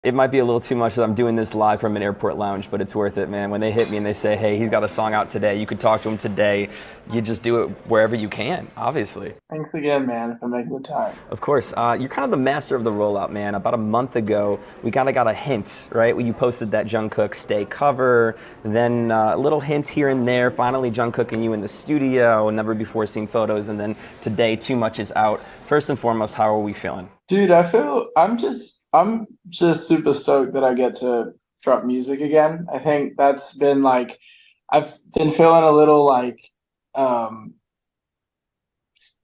It might be a little too much that I'm doing this live from an airport lounge, but it's worth it, man. When they hit me and they say, hey, he's got a song out today, you could talk to him today, you just do it wherever you can, obviously. Thanks again, man, for making the time. Of course. You're kind of the master of the rollout, man. About a month ago, we kind of got a hint, right? When you posted that Jungkook Stay cover, then little hints here and there. Finally, Jungkook and you in the studio, never before seen photos, and then today, Too Much is out. First and foremost, how are we feeling? Dude, I'm just super stoked that I get to drop music again. I think that's been like I've been feeling a little like um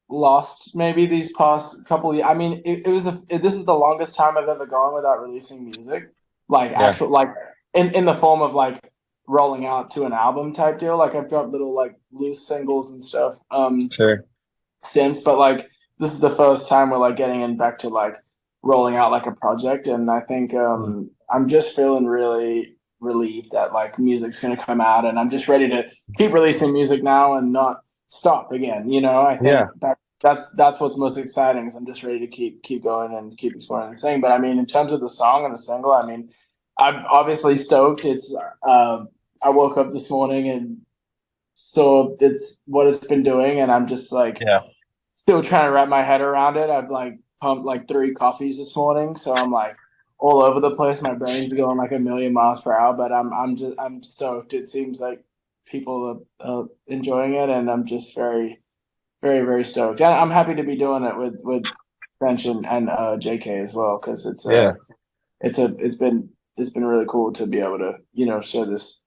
lost maybe these past couple of years. I mean, this is the longest time I've ever gone without releasing music. Like Yeah, actual like in the form of like rolling out to an album type deal. Like I've dropped little like loose singles and stuff sure. since, but like this is the first time we're like getting in back to like rolling out like a project, and I think I'm just feeling really relieved that like music's gonna come out, and I'm just ready to keep releasing music now and not stop again. I think Yeah. that's what's most exciting is I'm just ready to keep going and keep exploring the thing. But I mean, in terms of the song and the single, I mean, I'm obviously stoked. I woke up this morning and saw it's what it's been doing, and I'm just like Yeah. still trying to wrap my head around it. I've like pumped like 3 coffees this morning, so I'm like all over the place. My brain's going like a million miles per hour, but I'm stoked. It seems like people are enjoying it, and I'm just very very stoked. And I'm happy to be doing it with French and JK as well because Yeah. it's been really cool to be able to share this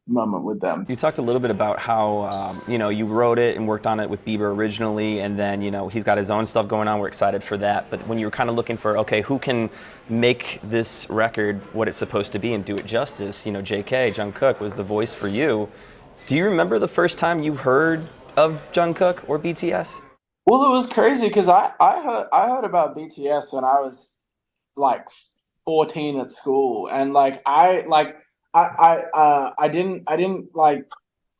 moment with them. You talked a little bit about how you wrote it and worked on it with Bieber originally, and then he's got his own stuff going on. We're excited for that. But when you were kind of looking for, okay, who can make this record what it's supposed to be and do it justice? J.K. Jungkook was the voice for you. Do you remember the first time you heard of Jungkook or BTS? Well, it was crazy because I heard about BTS when I was like 14 at school, and I didn't like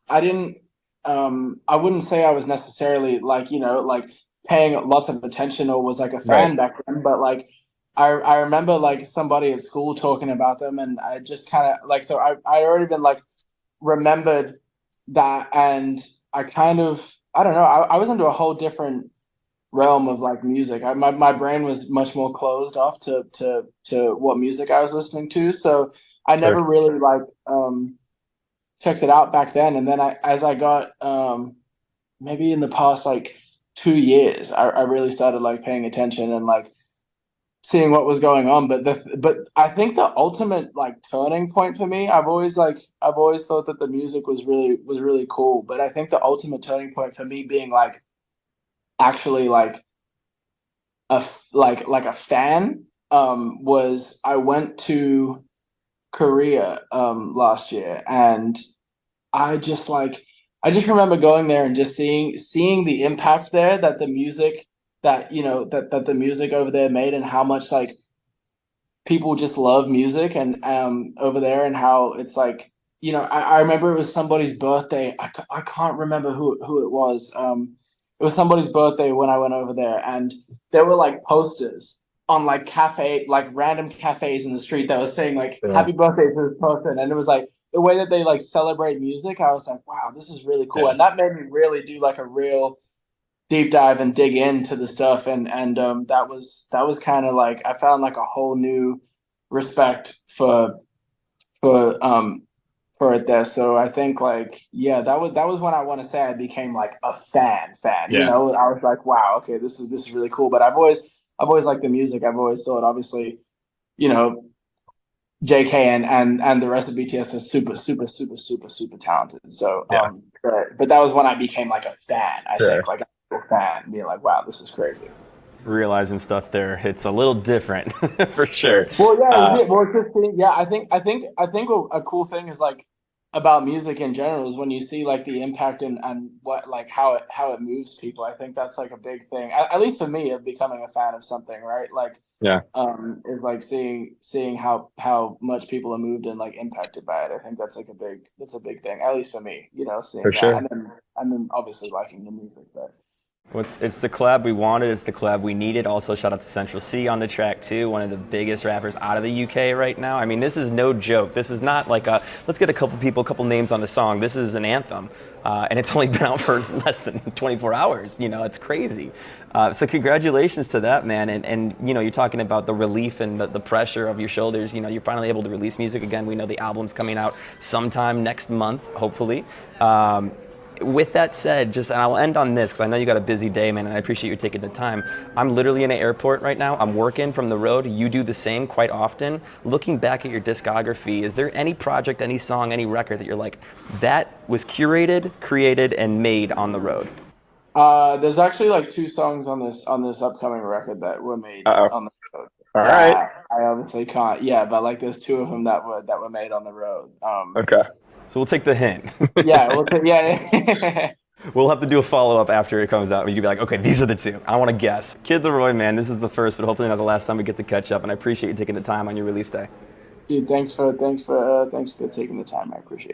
I didn't I wouldn't say I was necessarily like like paying lots of attention or was like a Right. fan back then, but like I remember like somebody at school talking about them, and I just kind of like so I already been like remembered that, and I kind of I don't know I was into a whole different realm of like music. My brain was much more closed off to what music I was listening to, so I Sure. never really like checked it out back then. And then as I got maybe in the past like 2 years, I really started like paying attention and like seeing what was going on. But I think the ultimate like turning point for me, I've always thought that the music was really cool. But I think the ultimate turning point for me being like actually like like a fan was I went to Korea last year, and I just like I just remember going there and just seeing the impact there that the music that the music over there made, and how much like people just love music and over there, and how it's like I remember it was somebody's birthday. I can't remember who it was. It was somebody's birthday when I went over there, and there were like posters on like random cafes in the street that was saying like Yeah. happy birthday to this person, and it was like the way that they like celebrate music. I was like, wow, this is really cool, Yeah. and that made me really do like a real deep dive and dig into the stuff, and that was kind of like I found like a whole new respect for for it there. So I think like yeah, that was when I want to say I became like a fan. Yeah. I was like, wow, okay, this is really cool. But I've always liked the music. I've always thought obviously you know JK and the rest of BTS is super talented. So Yeah. but that was when I became like a fan. I Sure. think like a fan, being like, wow, this is crazy. Realizing stuff there, it's a little different for sure. Well, Uh, yeah, well, it's just, yeah, I think a cool thing is like about music in general is when you see like the impact and what like how it moves people. I think that's like a big thing, at least for me, of becoming a fan of something, right? Like, yeah, is like seeing how much people are moved and like impacted by it. I think that's a big thing, at least for me. for Seeing that, sure. and then obviously liking the music, but. Well, it's the collab we wanted. It's the collab we needed. Also, shout out to Central C on the track too. One of the biggest rappers out of the UK right now. I mean, this is no joke. This is not like a let's get a couple people, a couple names on the song. This is an anthem, and it's only been out for less than 24 hours. You know, it's crazy. So congratulations to that, man. And you know, you're talking about the relief and the pressure of your shoulders. You know, you're finally able to release music again. We know the album's coming out sometime next month, hopefully. With that said, and I'll end on this because I know you got a busy day, man, and I appreciate you taking the time. I'm literally in an airport right now. I'm working from the road. You do the same quite often. Looking back at your discography, is there any project, any song, any record that you're like, that was curated, created, and made on the road? There's actually like two songs on this upcoming record that were made Uh-oh. on the road. All right. I obviously can't. Yeah, but like there's two of them that were made on the road. Okay. So we'll take the hint. Yeah, yeah. We'll have to do a follow-up after it comes out. You can be like, okay, these are the two. I want to guess. Kid Laroi, man, this is the first, but hopefully not the last time we get to catch up. And I appreciate you taking the time on your release day. Dude, thanks for taking the time. I appreciate it.